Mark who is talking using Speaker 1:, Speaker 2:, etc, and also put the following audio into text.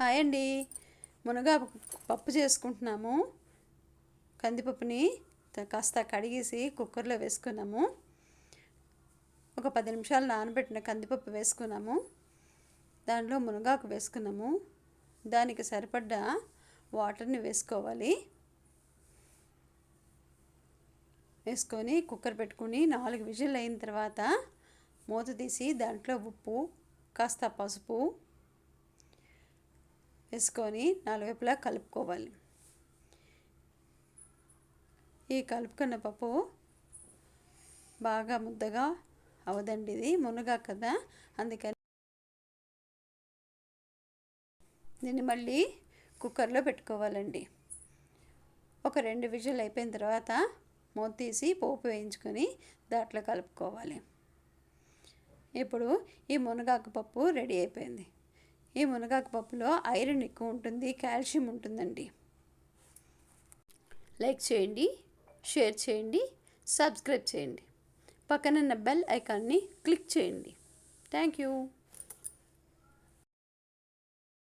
Speaker 1: Hi అండి. మునగాకు పప్పు చేసుకుంటున్నాము. కందిపప్పుని కాస్త కడిగేసి కుక్కర్లో వేసుకున్నాము. ఒక 10 నిమిషాలు నానబెట్టిన కందిపప్పు వేసుకున్నాము. దాంట్లో మునగాకు వేసుకున్నాము. దానికి సరిపడ్డ వాటర్ని వేసుకోవాలి. వేసుకొని కుక్కర్ పెట్టుకుని 4 విజిల్ అయిన తర్వాత మూత తీసి దాంట్లో ఉప్పు, కాస్త పసుపు వేసుకొని 4 వైపులా కలుపుకోవాలి. ఈ కలుపుకున్న పప్పు బాగా ముద్దగా అవదండి. ఇది మునగా కదా, అందుకని దీన్ని మళ్ళీ కుక్కర్లో పెట్టుకోవాలండి. ఒక 2 విజిల్ అయిపోయిన తర్వాత మూత తీసి పోపు వేయించుకొని దాంట్లో కలుపుకోవాలి. ఇప్పుడు ఈ మునగాకు పప్పు రెడీ అయిపోయింది. ఈ మునగాకు పప్పులో ఐరన్ ఎక్కువ ఉంటుంది, కాల్షియం ఉంటుందండి. లైక్ చేయండి, షేర్ చేయండి, సబ్స్క్రైబ్ చేయండి. పక్కనున్న బెల్ ఐకాన్ని క్లిక్ చేయండి. Thank you.